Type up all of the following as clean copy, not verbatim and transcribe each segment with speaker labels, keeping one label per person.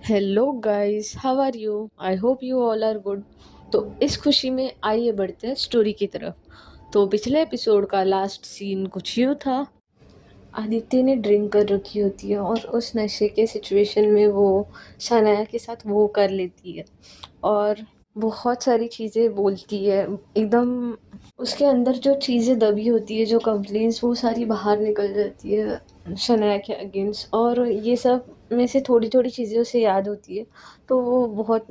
Speaker 1: Hello guys, how are you? I hope you all are good. तो इस खुशी में आइए बढ़ते हैं स्टोरी की तरफ। तो पिछले एपिसोड का लास्ट सीन कुछ यूँ था। आदित्य ने ड्रिंक कर रखी होती है और उस नशे के सिचुएशन में वो शनाया के साथ वो कर लेती है और बहुत सारी चीज़ें बोलती है। एकदम उसके अंदर जो चीज़ें दबी होती है, जो कंप्लेंट्स, वो सारी बाहर निकल जाती है शनाया के अगेंस्ट। और ये सब में से थोड़ी थोड़ी चीज़ें उसे याद होती है, तो वो बहुत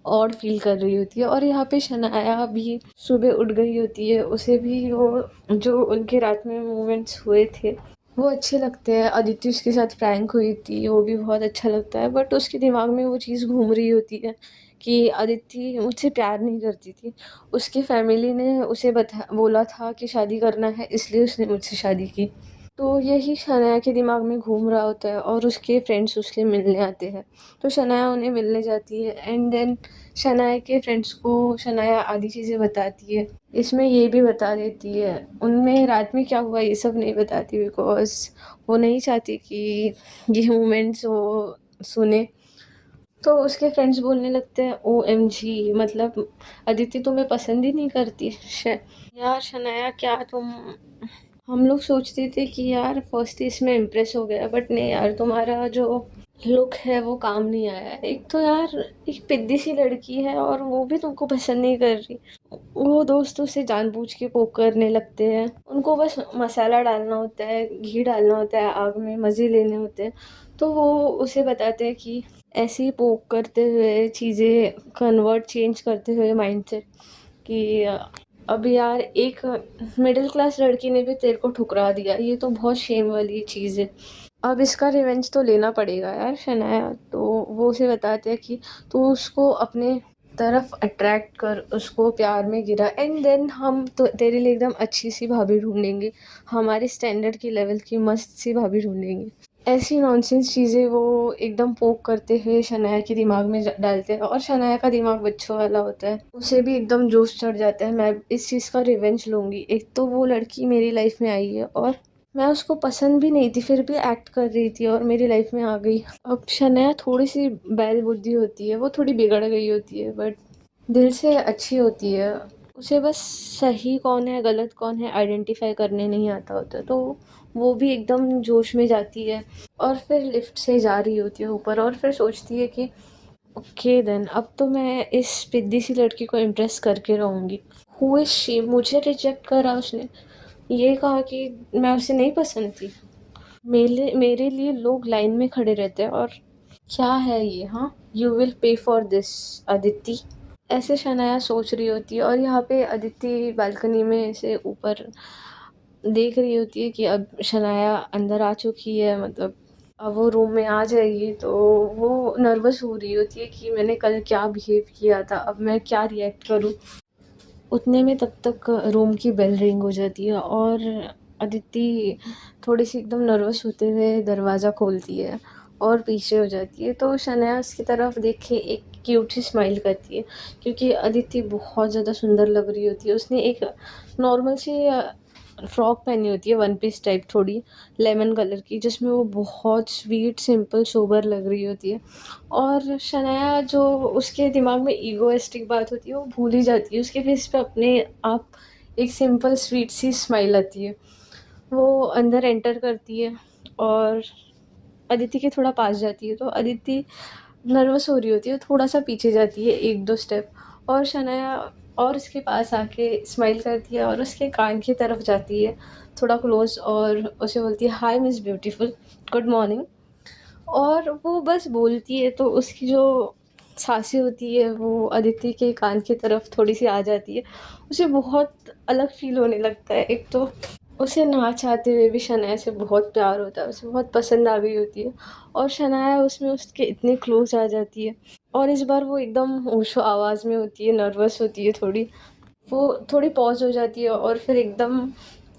Speaker 1: ऑड फील कर रही होती है। और यहाँ पे शनाया भी सुबह उठ गई होती है, उसे भी वो जो उनके रात में मोमेंट्स हुए थे वो अच्छे लगते हैं। अदिति उसके साथ प्रैंक हुई थी, वो भी बहुत अच्छा लगता है, बट उसके दिमाग में वो चीज़ घूम रही होती है कि अदिति मुझसे प्यार नहीं करती थी। उसकी फैमिली ने उसे बोला था कि शादी करना है, इसलिए उसने मुझसे शादी की। तो यही शनाया के दिमाग में घूम रहा होता है और उसके फ्रेंड्स उसके मिलने आते हैं। तो शनाया उन्हें मिलने जाती है एंड देन शनाया के फ्रेंड्स को शनाया आधी चीज़ें बताती है। इसमें ये भी बता देती है, उनमें रात में क्या हुआ ये सब नहीं बताती, बिकॉज वो नहीं चाहती कि ये मोमेंट्स वो सुने। तो उसके फ्रेंड्स बोलने लगते हैं, ओ एम जी, मतलब अदिति तुम्हें पसंद ही नहीं करती? यार शनाया, क्या तुम, हम लोग सोचते थे कि यार फर्स्ट इसमें इम्प्रेस हो गया, बट नहीं यार, तुम्हारा जो लुक है वो काम नहीं आया है। एक तो यार एक पिद्दी सी लड़की है और वो भी तुमको पसंद नहीं कर रही। वो दोस्तों से जानबूझ के पोक करने लगते हैं, उनको बस मसाला डालना होता है, घी डालना होता है, आग में मज़े लेने होते हैं। तो वो उसे बताते हैं कि ऐसे ही पोक करते हुए चीज़ें कन्वर्ट चेंज करते हुए माइंडसेट कि अब यार एक मिडिल क्लास लड़की ने भी तेरे को ठुकरा दिया, ये तो बहुत शेम वाली चीज़ है। अब इसका रिवेंज तो लेना पड़ेगा यार शनाया। तो वो उसे बताते हैं कि तू उसको अपने तरफ अट्रैक्ट कर, उसको प्यार में गिरा, एंड देन हम तो तेरे लिए एकदम अच्छी सी भाभी ढूंढेंगे, हमारे स्टैंडर्ड की लेवल की मस्त सी भाभी ढूंढेंगे। ऐसी नॉनसेंस चीज़ें वो एकदम पोक करते हुए शनाया के दिमाग में डालते हैं। और शनाया का दिमाग बच्चों वाला होता है, उसे भी एकदम जोश चढ़ जाता है, मैं इस चीज़ का रिवेंज लूंगी। एक तो वो लड़की मेरी लाइफ में आई है और मैं उसको पसंद भी नहीं थी, फिर भी एक्ट कर रही थी और मेरी लाइफ में आ गई। अब शनाया थोड़ी सी बैल बुद्धि होती है, वो थोड़ी बिगड़ गई होती है, बट दिल से अच्छी होती है। उसे बस सही कौन है गलत कौन है आइडेंटिफाई करने नहीं आता होता, तो वो भी एकदम जोश में जाती है और फिर लिफ्ट से जा रही होती है ऊपर, और फिर सोचती है कि ओके देन, अब तो मैं इस पिद्दी सी लड़की को इम्प्रेस करके रहूँगी। Who is she? मुझे रिजेक्ट करा उसने, ये कहा कि मैं उसे नहीं पसंद थी। मेरे लिए लोग लाइन में खड़े रहते हैं और क्या है ये? हाँ, you will pay for this Aditi. ऐसे शनाया सोच रही होती है और यहाँ पे अदिति बालकनी में से ऊपर देख रही होती है कि अब शनाया अंदर आ चुकी है, मतलब अब वो रूम में आ जाएगी। तो वो नर्वस हो रही होती है कि मैंने कल क्या बिहेव किया था, अब मैं क्या रिएक्ट करूँ। उतने में तब तक रूम की बेल रिंग हो जाती है और अदिति थोड़ी सी एकदम नर्वस होते हुए दरवाज़ा खोलती है और पीछे हो जाती है। तो शनाया उसकी तरफ देख के एक क्यूट सी स्माइल करती है, क्योंकि अदिति बहुत ज़्यादा सुंदर लग रही होती है। उसने एक नॉर्मल सी फ्रॉक पहनी होती है, वन पीस टाइप, थोड़ी लेमन कलर की, जिसमें वो बहुत स्वीट सिंपल सोबर लग रही होती है। और शनाया जो उसके दिमाग में ईगोइस्टिक बात होती है वो भूल ही जाती है, उसके फेस पे अपने आप एक सिंपल स्वीट सी स्माइल आती है। वो अंदर एंटर करती है और अदिति के थोड़ा पास जाती है, तो अदिति नर्वस हो रही होती है, थोड़ा सा पीछे जाती है एक दो स्टेप, और शनाया और उसके पास आके स्माइल करती है और उसके कान की तरफ जाती है थोड़ा क्लोज, और उसे बोलती है, hi miss beautiful, good morning. और वो बस बोलती है तो उसकी जो सांसें होती है वो अदिति के कान की तरफ थोड़ी सी आ जाती है। उसे बहुत अलग फील होने लगता है। एक तो उसे ना चाहते हुए भी शनाया से बहुत प्यार होता है, उसे बहुत पसंद आ गई होती है, और शनाया उसमें उसके इतने क्लोज आ जाती है। और इस बार वो एकदम होशो आवाज़ में होती है, नर्वस होती है थोड़ी, वो थोड़ी पॉज हो जाती है और फिर एकदम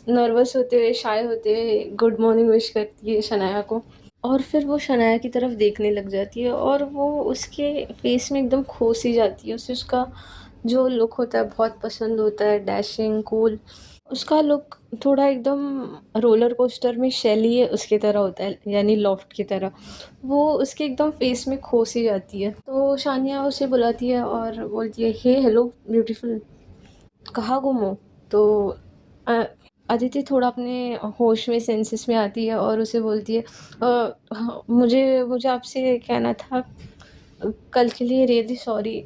Speaker 1: नर्वस होते हुए, शाय होते हुए गुड मॉर्निंग विश करती है शनाया को। और फिर वो शनाया की तरफ देखने लग जाती है और वो उसके फेस में एकदम खो सी जाती है। उसे उसका जो लुक होता है बहुत पसंद होता है, डैशिंग कूल। उसका लुक थोड़ा एकदम रोलर कोस्टर में शेली है उसकी तरह होता है, यानी लॉफ्ट की तरह। वो उसके एकदम फेस में खो सी जाती है। तो शानिया उसे बुलाती है और बोलती है, हे हेलो ब्यूटीफुल, कहाँ गुम हो? तो अ, अदिति थोड़ा अपने होश में, सेंसेस में आती है और उसे बोलती है, हाँ, मुझे मुझे आपसे कहना था, कल के लिए रियली सॉरी।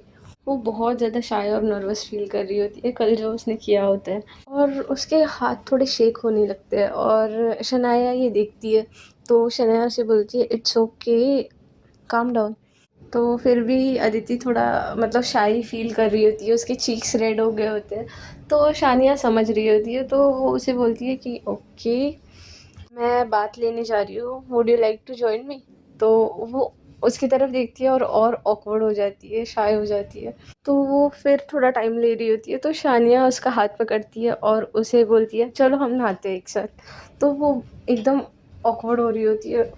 Speaker 1: वो बहुत ज़्यादा शाय और नर्वस फील कर रही होती है कल जो उसने किया होता है, और उसके हाथ थोड़े शेक होने लगते हैं और शनाया ये देखती है। तो शनाया उसे बोलती है, इट्स ओके, काम डाउन। तो फिर भी अदिति थोड़ा मतलब शाई फील कर रही होती है, उसके चीक्स रेड हो गए होते हैं। तो शानिया समझ रही होती है, तो वो उसे बोलती है कि ओके, मैं बात लेने जा रही हूँ, would you like to join me? तो वो उसकी तरफ देखती है और ऑकवर्ड हो जाती है, शाय हो जाती है। तो वो फिर थोड़ा टाइम ले रही होती है, तो शानिया उसका हाथ पकड़ती है और उसे बोलती है, चलो हम नहाते हैं एक साथ। तो वो एकदम ऑकवर्ड हो रही होती है,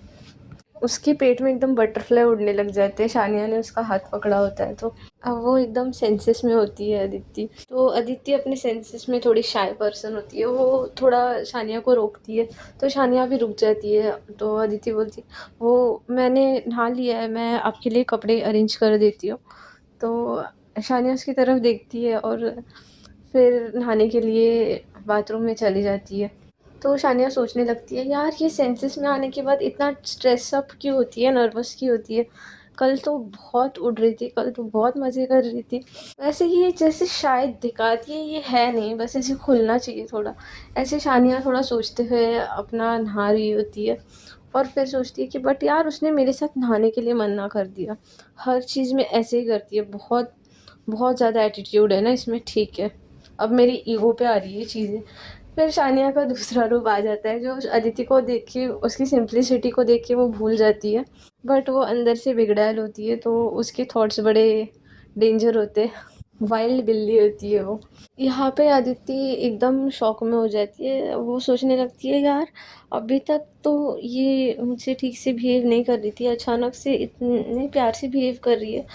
Speaker 1: उसके पेट में एकदम बटरफ्लाई उड़ने लग जाते हैं, शानिया ने उसका हाथ पकड़ा होता है। तो अब वो एकदम सेंसेस में होती है अदिति। तो अदिति अपने सेंसेस में थोड़ी शाय पर्सन होती है, वो थोड़ा शानिया को रोकती है। तो शानिया भी रुक जाती है। तो अदिति बोलती, वो मैंने नहा लिया है, मैं आपके लिए कपड़े अरेंज कर देती हूँ। तो शानिया उसकी तरफ देखती है और फिर नहाने के लिए बाथरूम में चली जाती है। तो शानिया सोचने लगती है, यार ये सेंसेस में आने के बाद इतना स्ट्रेस अप क्यों होती है, नर्वस क्यों होती है? कल तो बहुत उड़ रही थी, कल तो बहुत मज़े कर रही थी। वैसे ये जैसे शायद दिखाती है, ये है नहीं, बस ऐसे खुलना चाहिए थोड़ा। ऐसे शानिया थोड़ा सोचते हुए अपना नहा रही होती है और फिर सोचती है कि बट यार उसने मेरे साथ नहाने के लिए मना कर दिया। हर चीज़ में ऐसे ही करती है, बहुत बहुत ज़्यादा एटीट्यूड है ना इसमें, ठीक है। अब मेरी ईगो पे आ रही है चीज़ें। फिर शानिया का दूसरा रूप आ जाता है, जो अदिति को देख के, उसकी सिंप्लिसिटी को देख के वो भूल जाती है, बट वो अंदर से बिगड़ैल होती है, तो उसके थॉट्स बड़े डेंजर होते हैं। वाइल्ड बिल्ली होती है वो। यहाँ पे अदिति एकदम शॉक में हो जाती है, वो सोचने लगती है, यार अभी तक तो ये मुझसे ठीक से बिहेव नहीं कर रही थी, अचानक से इतने प्यार से बिहेव कर रही है।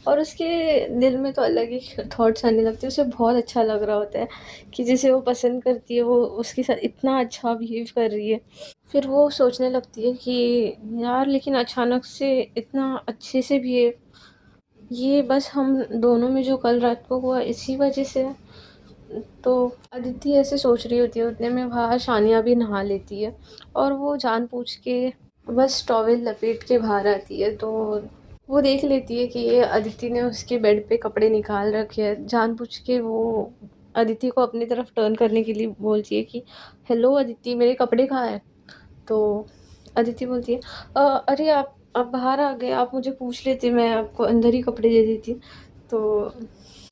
Speaker 1: और उसके दिल में तो अलग ही थॉट्स आने लगते हैं, उसे बहुत अच्छा लग रहा होता है कि जिसे वो पसंद करती है वो उसके साथ इतना अच्छा बिहेव कर रही है। फिर वो सोचने लगती है कि यार लेकिन अचानक से इतना अच्छे से बिहेव, ये बस हम दोनों में जो कल रात को हुआ इसी वजह से है। तो अदिति ऐसे सोच रही होती है, उतने में वहाँ शानिया भी नहा लेती है और वो जानबूझ के बस टॉवेल लपेट के बाहर आती है। तो वो देख लेती है कि ये अदिति ने उसके बेड पे कपड़े निकाल रखे हैं। जानबूझ के वो अदिति को अपनी तरफ टर्न करने के लिए बोलती है कि हेलो अदिति, मेरे कपड़े कहाँ हैं? तो अदिति बोलती है, अरे आप बाहर आ गए, आप मुझे पूछ लेते, मैं आपको अंदर ही कपड़े दे देती। तो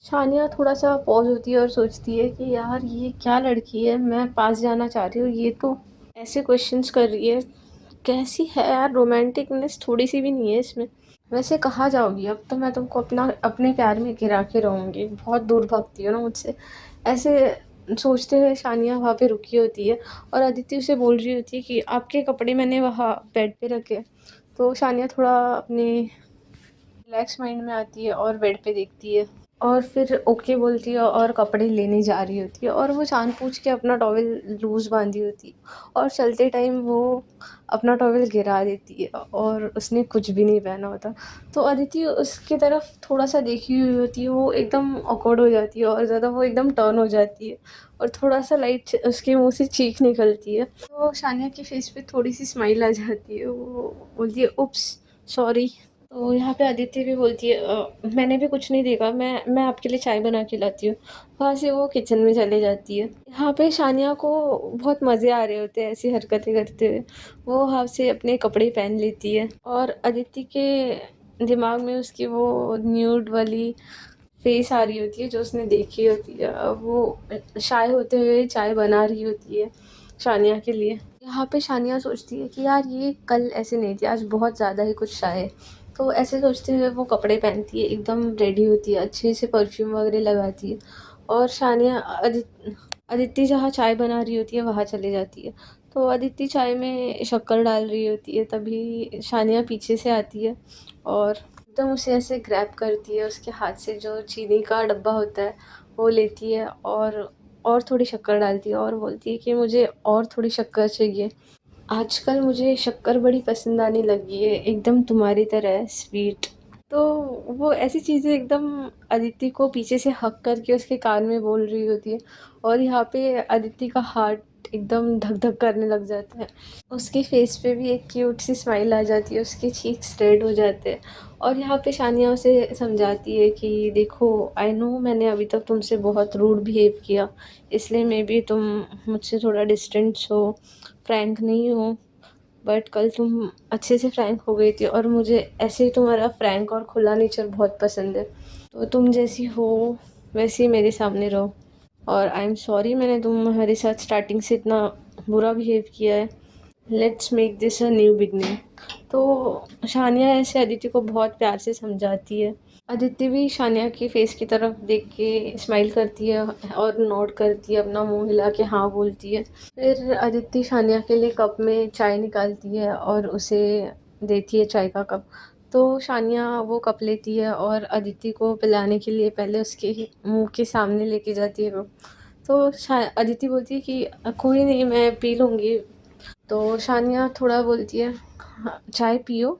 Speaker 1: शानिया थोड़ा सा पॉज होती है और सोचती है कि यार ये क्या लड़की है, मैं पास जाना चाह रही हूँ, ये तो ऐसे क्वेश्चंस कर रही है, कैसी है यार, रोमांटिकनेस थोड़ी सी भी नहीं है इसमें। वैसे कहाँ जाओगी, अब तो मैं तुमको अपने प्यार में गिरा के रहूँगी, बहुत दूर भागती हो ना मुझसे। ऐसे सोचते हुए शानिया वहाँ पे रुकी होती है और अदिति उसे बोल रही होती है कि आपके कपड़े मैंने वहाँ बेड पे रखे। तो शानिया थोड़ा अपने रिलैक्स माइंड में आती है और बेड पे देखती है और फिर ओके बोलती है और कपड़े लेने जा रही होती है, और वो जानबूझ के अपना टॉवेल लूज़ बांधी होती है और चलते टाइम वो अपना टॉवेल गिरा देती है और उसने कुछ भी नहीं पहना होता। तो अदिति उसकी तरफ थोड़ा सा देखी हुई होती है, वो एकदम ऑकवर्ड हो जाती है और ज़्यादा वो एकदम टर्न हो जाती है और थोड़ा सा लाइट उसके मुंह से चीख निकलती है। तो शानिया के फेस पे थोड़ी सी स्माइल आ जाती है, वो बोलती है उप्स, सॉरी। तो यहाँ पे अदिति भी बोलती है, मैंने भी कुछ नहीं देखा, मैं आपके लिए चाय बना के लाती हूँ। वहाँ से वो किचन में चले जाती है। यहाँ पे शानिया को बहुत मज़े आ रहे होते हैं ऐसी हरकतें करते हुए। वो वहाँ से अपने कपड़े पहन लेती है और अदिति के दिमाग में उसकी वो न्यूड वाली फेस आ रही होती है जो उसने देखी होती है। अब वो शाय होते हुए चाय बना रही होती है शानिया के लिए। यहाँ पे शानिया सोचती है कि यार ये कल ऐसे नहीं थी, आज बहुत ज़्यादा ही कुछ शाय है। तो ऐसे सोचते हुए वो कपड़े पहनती है, एकदम रेडी होती है, अच्छे से परफ्यूम वगैरह लगाती है और शानिया अदिति जहाँ चाय बना रही होती है वहाँ चली जाती है। तो अदिति चाय में शक्कर डाल रही होती है, तभी शानिया पीछे से आती है और एकदम उसे ऐसे ग्रैब करती है, उसके हाथ से जो चीनी का डब्बा होता है वो लेती है और और थोड़ी शक्कर डालती है और बोलती है कि मुझे और थोड़ी शक्कर चाहिए। आजकल मुझे शक्कर बड़ी पसंद आने लगी है, एकदम तुम्हारी तरह स्वीट। तो वो ऐसी चीज़ें एकदम अदिति को पीछे से हक करके उसके कान में बोल रही होती है, और यहाँ पे अदिति का हार्ट एकदम धक धक करने लग जाता है। उसके फेस पे भी एक क्यूट सी स्माइल आ जाती है, उसके चीक्स रेड हो जाते हैं। और यहाँ पे शानिया उसे समझाती है कि देखो, आई नो मैंने अभी तक तुमसे बहुत रूड बिहेव किया, इसलिए मे बी तुम मुझसे थोड़ा डिस्टेंट हो, फ्रैंक नहीं हो, बट कल तुम अच्छे से फ्रैंक हो गई थी और मुझे ऐसे ही तुम्हारा फ्रैंक और खुला नेचर बहुत पसंद है। तो तुम जैसी हो वैसे ही मेरे सामने रहो, और आई एम सॉरी मैंने तुम्हारे साथ स्टार्टिंग से इतना बुरा बिहेव किया है। Let's make this a new beginning. तो शानिया ऐसे अदिति को बहुत प्यार से समझाती है। अदिति भी शानिया के फेस की तरफ देख के स्माइल करती है और नोट करती है, अपना मुंह हिला के हाँ बोलती है। फिर अदिति शानिया के लिए कप में चाय निकालती है और उसे देती है चाय का कप। तो शानिया वो कप लेती है और अदिति को पिलाने के लिए पहले उसके मुंह के सामने लेके जाती है वो। तो अदिति बोलती है कि कोई नहीं, मैं पी लूँगी। तो शानिया थोड़ा बोलती है, हाँ, चाय पियो।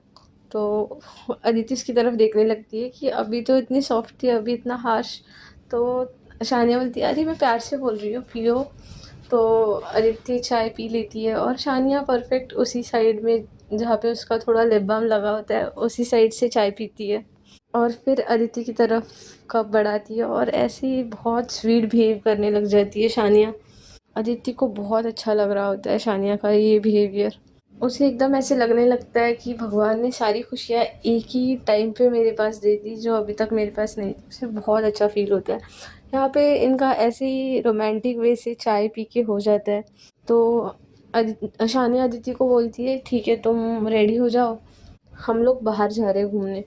Speaker 1: तो अदिति उसकी तरफ देखने लगती है कि अभी तो इतनी सॉफ्ट थी, अभी इतना हार्श। तो शानिया बोलती है, अरे मैं प्यार से बोल रही हूँ, पियो। तो अदिति चाय पी लेती है और शानिया परफेक्ट उसी साइड में जहाँ पे उसका थोड़ा लिप बाम लगा होता है, उसी साइड से चाय पीती है। और फिर अदिति की तरफ कप बढ़ाती है और ऐसे ही बहुत स्वीट बिहेव करने लग जाती है शानिया। अदिति को बहुत अच्छा लग रहा होता है शानिया का ये बिहेवियर। उसे एकदम ऐसे लगने लगता है कि भगवान ने सारी खुशियाँ एक ही टाइम पे मेरे पास दे दी, जो अभी तक मेरे पास नहीं। उसे बहुत अच्छा फील होता है। यहाँ पे इनका ऐसे ही रोमांटिक वे से चाय पी के हो जाता है। तो शानिया अदिति को बोलती है, ठीक है तुम रेडी हो जाओ, हम लोग बाहर जा रहे हैं घूमने।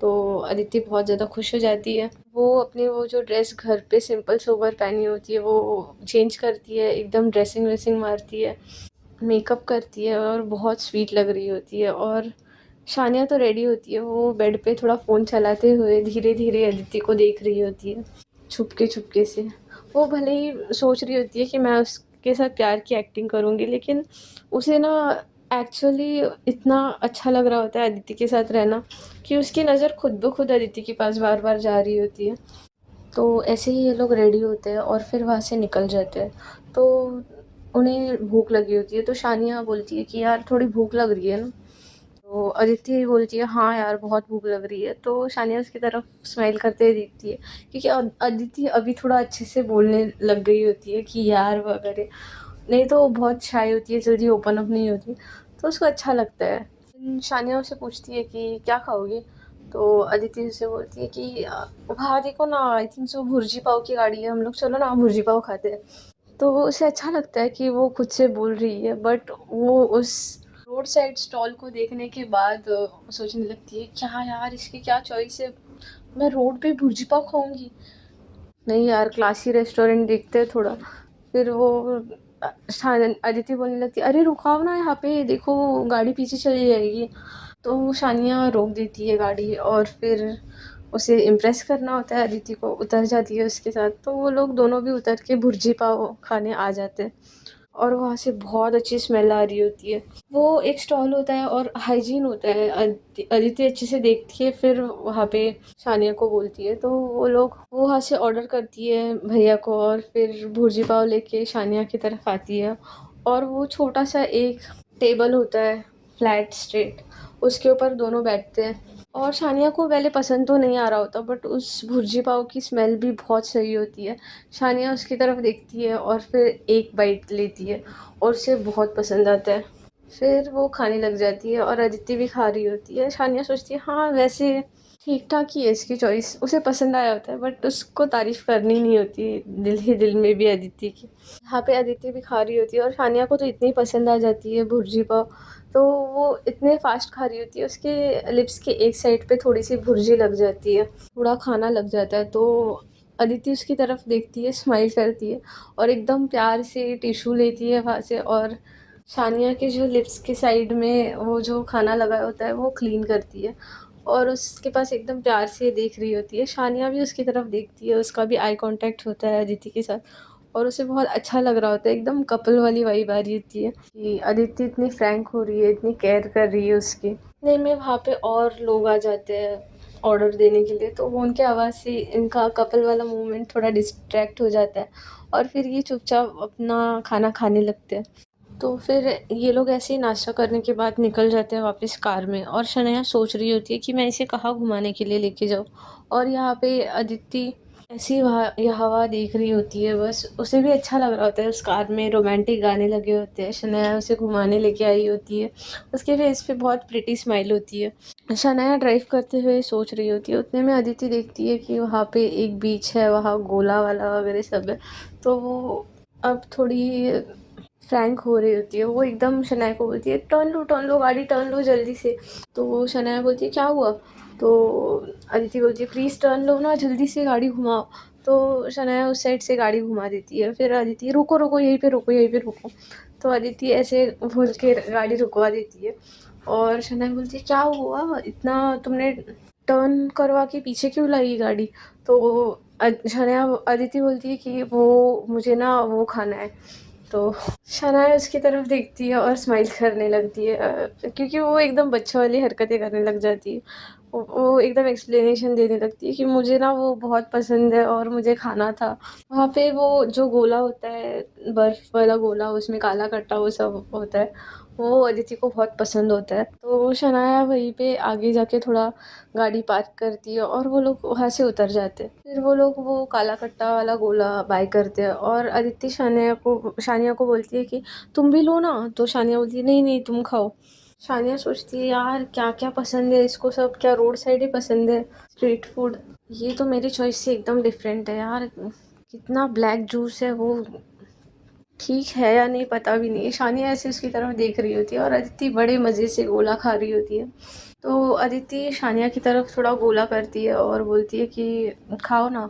Speaker 1: तो अदिति बहुत ज़्यादा खुश हो जाती है। वो अपनी वो जो ड्रेस घर पे सिंपल सोबर पहनी होती है वो चेंज करती है, एकदम ड्रेसिंग वेसिंग मारती है, मेकअप करती है और बहुत स्वीट लग रही होती है। और शानिया तो रेडी होती है, वो बेड पे थोड़ा फ़ोन चलाते हुए धीरे धीरे अदिति को देख रही होती है, छुपके छुपके से। वो भले ही सोच रही होती है कि मैं उसके साथ प्यार की एक्टिंग करूँगी, लेकिन उसे ना एक्चुअली इतना अच्छा लग रहा होता है अदिति के साथ रहना कि उसकी नज़र खुद ब खुद अदिति के पास बार बार जा रही होती है। तो ऐसे ही ये लोग रेडी होते हैं और फिर वहाँ से निकल जाते हैं। तो उन्हें भूख लगी होती है, तो शानिया बोलती है कि यार थोड़ी भूख लग रही है ना। तो अदिति बोलती है, हाँ यार बहुत भूख लग रही है। तो शानिया उसकी तरफ स्माइल करते हुए देखती है, क्योंकि अदिति अभी थोड़ा अच्छे से बोलने लग गई होती है कि यार वगैरह। नहीं तो वो बहुत शाय होती है, जल्दी ओपन अप नहीं होती। तो उसको अच्छा लगता है। शानिया उससे पूछती है कि क्या खाओगी। तो अदिति उसे बोलती है कि वहाँ देखो ना, आई थिंक सो भुर्जी पाव की गाड़ी है, हम लोग चलो ना भुर्जी पाव खाते हैं। तो उसे अच्छा लगता है कि वो खुद से बोल रही है, बट वो उस रोड साइड स्टॉल को देखने के बाद सोचने लगती है, क्या यार इसकी क्या चॉइस है, मैं रोड पे भुर्जी पाव खाऊंगी। नहीं यार, क्लासी रेस्टोरेंट देखते हैं थोड़ा। फिर वो अदिति बोलने लगती है, अरे रुकाओ ना, यहाँ पे देखो गाड़ी पीछे चली जाएगी। तो शानिया रोक देती है गाड़ी और फिर उसे इम्प्रेस करना होता है अदिति को, उतर जाती है उसके साथ। तो वो लोग दोनों भी उतर के भुर्जी पाव खाने आ जाते हैं और वहाँ से बहुत अच्छी स्मेल आ रही होती है। वो एक स्टॉल होता है और हाइजीन होता है। अदिति अच्छे से देखती है, फिर वहाँ पे शानिया को बोलती है। तो वो वहाँ से ऑर्डर करती है भैया को और फिर भुर्जी पाव लेके शानिया की तरफ आती है। और वो छोटा सा एक टेबल होता है, फ्लैट स्ट्रेट, उसके ऊपर दोनों बैठते हैं। और शानिया को पहले पसंद तो नहीं आ रहा होता, बट उस भुर्जी पाव की स्मेल भी बहुत सही होती है। शानिया उसकी तरफ देखती है और फिर एक बाइट लेती है और उसे बहुत पसंद आता है। फिर वो खाने लग जाती है और अदिति भी खा रही होती है। शानिया सोचती है, हाँ वैसे ठीक ठाक ही है इसकी चॉइस, उसे पसंद आया होता है, बट उसको तारीफ करनी नहीं होती दिल ही दिल में भी अदिति की। यहाँ पे अदिति भी खा रही होती है और शानिया को तो इतनी पसंद आ जाती है भुर्जी पाव। तो वो इतने फास्ट खा रही होती है, उसके लिप्स के एक साइड पे थोड़ी सी भुर्जी लग जाती है, थोड़ा खाना लग जाता है। तो अदिति उसकी तरफ देखती है, स्माइल करती है और एकदम प्यार से टिश्यू लेती है वहाँ से, और शानिया के जो लिप्स के साइड में वो जो खाना लगा होता है वो क्लीन करती है और उसके पास एकदम प्यार से देख रही होती है। शानिया भी उसकी तरफ देखती है, उसका भी आई कांटेक्ट होता है अदिति के साथ। और उसे बहुत अच्छा लग रहा होता है, एकदम कपल वाली वाइब आ रही होती है कि अदिति इतनी फ्रैंक हो रही है, इतनी केयर कर रही है उसकी। नहीं, में वहाँ पे और लोग आ जाते हैं ऑर्डर देने के लिए, तो वो उनके आवाज़ से इनका कपल वाला मूवमेंट थोड़ा डिस्ट्रैक्ट हो जाता है और फिर ये चुपचाप अपना खाना खाने लगते हैं। तो फिर ये लोग ऐसे ही नाश्ता करने के बाद निकल जाते हैं वापस कार में, और शनाया सोच रही होती है कि मैं इसे कहाँ घुमाने के लिए लेके जाऊँ। और यहाँ पे अदिति ऐसी ये हवा देख रही होती है, बस उसे भी अच्छा लग रहा होता है। उस कार में रोमांटिक गाने लगे होते हैं, शनाया उसे घुमाने लेके आई होती है, उसके फेस पे बहुत प्रिटी स्माइल होती है। शनाया ड्राइव करते हुए सोच रही होती है, उतने में अदिति देखती है कि वहाँ पे एक बीच है, वहाँ गोला वाला वगैरह सब है। तो वो अब थोड़ी फ्रैंक हो रही होती है, वो एकदम शनाया को बोलती है टर्न लो गाड़ी, टर्न लो जल्दी से। तो वो शनाया बोलती है क्या हुआ? तो अदिति बोलती है प्लीज़ टर्न लो ना, जल्दी से गाड़ी घुमाओ। तो शनाया उस साइड से गाड़ी घुमा देती है, फिर अदिति रुको रुको यहीं पे रुको, यहीं पे रुको। तो अदिति ऐसे भूल के गाड़ी रुकवा देती है, और शनाया बोलती है क्या हुआ, इतना तुमने टर्न करवा के पीछे क्यों लाई गाड़ी? तो शनाया अदिति बोलती है कि वो मुझे ना वो खाना है। तो शनाया उसकी तरफ देखती है और स्माइल करने लगती है, क्योंकि वो एकदम बच्चों वाली हरकतें करने लग जाती है। वो एकदम एक्सप्लेनेशन देने लगती है कि मुझे ना वो बहुत पसंद है और मुझे खाना था। वहाँ पे वो जो गोला होता है, बर्फ वाला गोला, उसमें काला कट्टा वो सब होता है, वो अदिति को बहुत पसंद होता है। तो शनाया वहीं पे आगे जाके थोड़ा गाड़ी पार्क करती है और वो लोग वहाँ से उतर जाते हैं। फिर वो लोग वो काला कट्टा वाला गोला बाय करते हैं, और अदिति शानिया को बोलती है कि तुम भी लो ना। तो शानिया बोलती है नहीं नहीं तुम खाओ। शानिया सोचती है यार क्या क्या पसंद है इसको, सब क्या रोड साइड ही पसंद है, स्ट्रीट फूड? ये तो मेरी चॉइस से एकदम डिफरेंट है यार। कितना ब्लैक जूस है वो, ठीक है या नहीं पता भी नहीं। शानिया ऐसे उसकी तरफ देख रही होती है और अदिति बड़े मज़े से गोला खा रही होती है। तो अदिति शानिया की तरफ थोड़ा गोला करती है और बोलती है कि खाओ ना,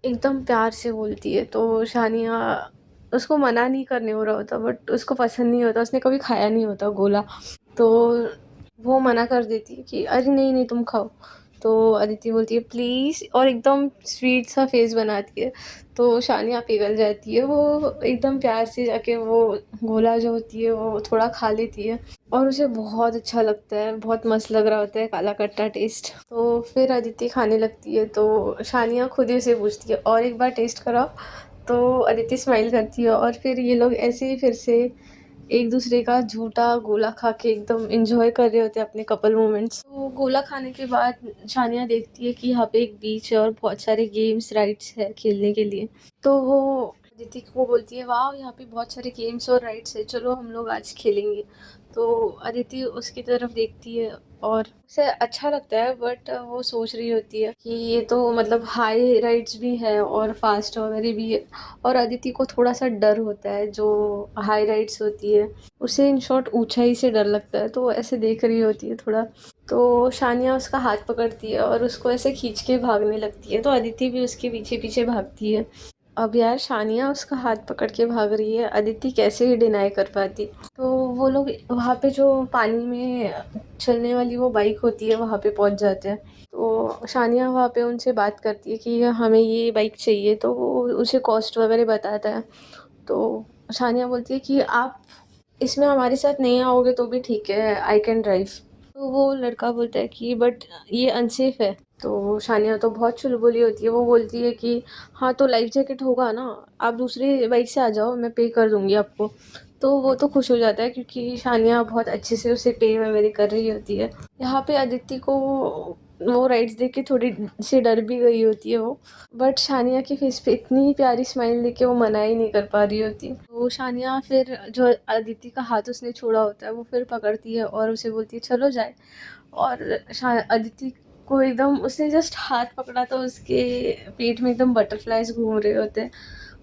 Speaker 1: एकदम प्यार से बोलती है। तो शानिया उसको मना नहीं करने हो रहा होता, बट उसको पसंद नहीं होता, उसने कभी खाया नहीं होता गोला। तो वो मना कर देती है कि अरे नहीं नहीं तुम खाओ। तो अदिति बोलती है प्लीज़, और एकदम स्वीट सा फेस बनाती है। तो शानिया पिघल जाती है, वो एकदम प्यार से जाके वो गोला जो होती है वो थोड़ा खा लेती है, और उसे बहुत अच्छा लगता है, बहुत मस्त लग रहा होता है काला कट्टा टेस्ट। तो फिर अदिति खाने लगती है, तो शानिया खुद ही उसे पूछती है और एक बार टेस्ट कराओ। तो अदिति स्माइल करती है, और फिर ये लोग ऐसे ही फिर से एक दूसरे का झूठा गोला खा के एकदम एंजॉय कर रहे होते हैं अपने कपल मोमेंट्स। तो गोला खाने के बाद शानिया देखती है कि यहाँ पे एक बीच है और बहुत सारे गेम्स राइड्स है खेलने के लिए। तो वो अदिति को बोलती है वाह यहाँ पे बहुत सारे गेम्स और राइड्स है, चलो हम लोग आज खेलेंगे। तो अदिति उसकी तरफ देखती है और उसे अच्छा लगता है, बट वो सोच रही होती है कि ये तो मतलब हाई राइड्स भी है और फास्ट वगैरह भी है, और अदिति को थोड़ा सा डर होता है जो हाई राइड्स होती है, उसे इन शॉर्ट ऊंचाई से डर लगता है, तो वो ऐसे देख रही होती है थोड़ा। तो शानिया उसका हाथ पकड़ती है और उसको ऐसे खींच के भागने लगती है, तो अदिति भी उसके पीछे पीछे भागती है। अब यार शानिया उसका हाथ पकड़ के भाग रही है, अदिति कैसे ही डिनाई कर पाती। तो वो लोग वहाँ पे जो पानी में चलने वाली वो बाइक होती है वहाँ पे पहुँच जाते हैं। तो शानिया वहाँ पे उनसे बात करती है कि हमें ये बाइक चाहिए, तो वो उसे कॉस्ट वगैरह बताता है। तो शानिया बोलती है कि आप इसमें हमारे साथ नहीं आओगे तो भी ठीक है, आई कैन ड्राइव। तो वो लड़का बोलता है कि बट ये अनसेफ है। तो शानिया तो बहुत चुलबुली होती है, वो बोलती है कि हाँ तो लाइफ जैकेट होगा ना, आप दूसरी बाइक से आ जाओ, मैं पे कर दूंगी आपको। तो वो तो खुश हो जाता है क्योंकि शानिया बहुत अच्छे से उसे पे वगैरह कर रही होती है। यहाँ पे अदिति को वो राइड्स देख के थोड़ी सी डर भी गई होती है वो, बट शानिया के फेस पे इतनी प्यारी स्माइल देख के वो मना ही नहीं कर पा रही होती। तो शानिया फिर जो अदिति का हाथ उसने छोड़ा होता है वो फिर पकड़ती है और उसे बोलती है चलो जाए। और अदिति को एकदम उसने जस्ट हाथ पकड़ा तो उसके पेट में एकदम बटरफ्लाइज घूम रहे होते हैं,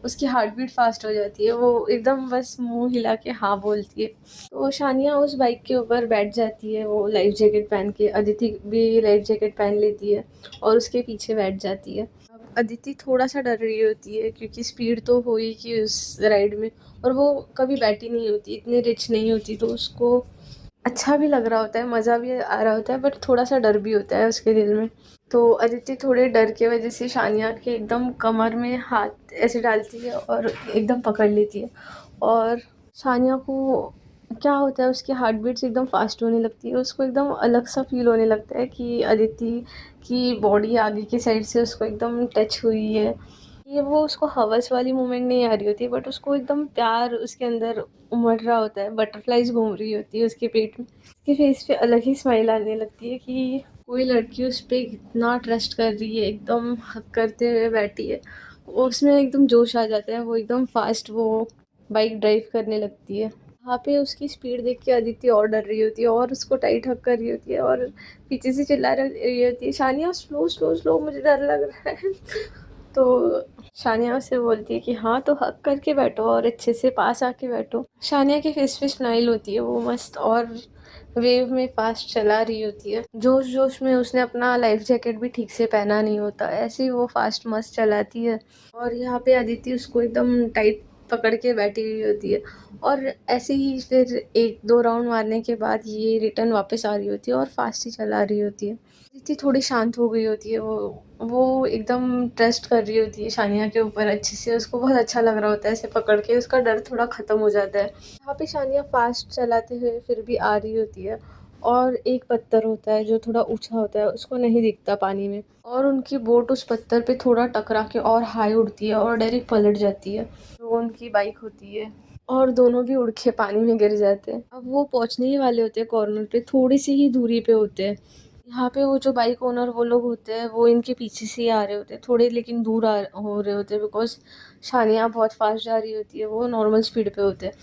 Speaker 1: उसकी हार्ट बीट फास्ट हो जाती है, वो एकदम बस मुंह हिला के हाँ बोलती है। तो शानिया उस बाइक के ऊपर बैठ जाती है, वो लाइफ जैकेट पहन के, अदिति भी लाइफ जैकेट पहन लेती है और उसके पीछे बैठ जाती है। अब अदिति थोड़ा सा डर रही होती है क्योंकि स्पीड तो हो ही कि उस राइड में, और वो कभी बैठी नहीं होती, इतनी रिच नहीं होती, तो उसको अच्छा भी लग रहा होता है, मज़ा भी आ रहा होता है, बट थोड़ा सा डर भी होता है उसके दिल में। तो अदिति थोड़े डर के वजह से शानिया के एकदम कमर में हाथ ऐसे डालती है और एकदम पकड़ लेती है। और शानिया को क्या होता है, उसकी हार्ट बीट्स एकदम फास्ट होने लगती है, उसको एकदम अलग सा फील होने लगता है कि अदिति की बॉडी आगे की साइड से उसको एकदम टच हुई है। ये वो उसको हवस वाली मोमेंट नहीं आ रही होती, बट उसको एकदम प्यार उसके अंदर उमड़ रहा होता है, बटरफ्लाइज घूम रही होती है उसके पेट में। उसके फेस पे अलग ही स्माइल आने लगती है कि कोई लड़की उस पे इतना ट्रस्ट कर रही है, एकदम हक करते हुए बैठी है। उसमें एकदम जोश आ जाता है, वो एकदम फास्ट वो बाइक ड्राइव करने लगती है। वहाँ पे उसकी स्पीड देख के अदिति और डर रही होती है और उसको टाइट हक कर रही होती है और पीछे से चिल्ला रही होती है, शानिया स्लो स्लो स्लो, मुझे डर लग रहा है। तो शानिया उससे बोलती है कि हाँ तो हक करके बैठो और अच्छे से पास आके बैठो। शानिया के फेस पे स्माइल होती है, वो मस्त और वेव में फास्ट चला रही होती है। जोश जोश में उसने अपना लाइफ जैकेट भी ठीक से पहना नहीं होता, ऐसे ही वो फास्ट मस्त चलाती है। और यहाँ पे अदिति उसको एकदम टाइट पकड़ के बैठी हुई होती है। और ऐसे ही फिर एक दो राउंड मारने के बाद ये रिटर्न वापस आ रही होती है और फास्ट ही चला रही होती है। अदिति थोड़ी शांत हो गई होती है, वो एकदम ट्रस्ट कर रही होती है शानिया के ऊपर अच्छे से, उसको बहुत अच्छा लग रहा होता है ऐसे पकड़ के, उसका डर थोड़ा ख़त्म हो जाता है। यहाँ पे शानिया फास्ट चलाते हुए फिर भी आ रही होती है और एक पत्थर होता है जो थोड़ा ऊंचा होता है, उसको नहीं दिखता पानी में, और उनकी बोट उस पत्थर पे थोड़ा टकरा के और हाई उड़ती है और डायरेक्ट पलट जाती है। जो उनकी बाइक होती है, और दोनों भी उड़ के पानी में गिर जाते हैं। अब वो पहुंचने ही वाले होते हैं कॉर्नर पे, थोड़ी सी ही दूरी पे होते हैं। यहाँ पे वो जो बाइक ओनर वो लोग होते हैं, वो इनके पीछे से ही आ रहे होते हैं, थोड़े लेकिन दूर हो रहे होते हैं, बिकॉज शानिया बहुत फास्ट जा रही होती है, वो नॉर्मल स्पीड पे होते हैं।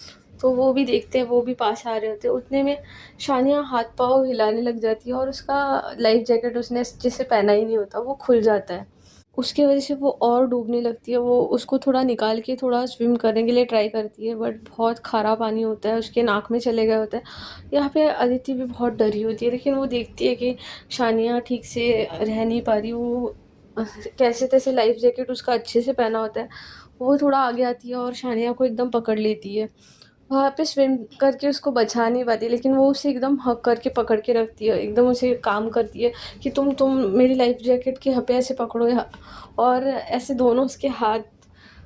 Speaker 1: तो वो भी देखते हैं, वो भी पास आ रहे होते हैं। उतने में शानिया हाथ पाँव हिलाने लग जाती है और उसका लाइफ जैकेट उसने जिससे पहना ही नहीं होता वो खुल जाता है। उसकी वजह से वो और डूबने लगती है, वो उसको थोड़ा निकाल के थोड़ा स्विम करने के लिए ट्राई करती है, बट बहुत खारा पानी होता है, उसके नाक में चले गया होता है। यहाँ पे अदिति भी बहुत डरी होती है, लेकिन वो देखती है कि शानिया ठीक से रह नहीं पा रही, वो कैसे तैसे लाइफ जैकेट उसका अच्छे से पहना होता है। वो थोड़ा आगे आती है और शानिया को एकदम पकड़ लेती है। वहाँ पे स्विम करके उसको बचा नहीं पाती, लेकिन वो उसे एकदम हक करके पकड़ के रखती है, एकदम उसे काम करती है कि तुम मेरी लाइफ जैकेट के हपे ऐसे पकड़ो और ऐसे दोनों उसके हाथ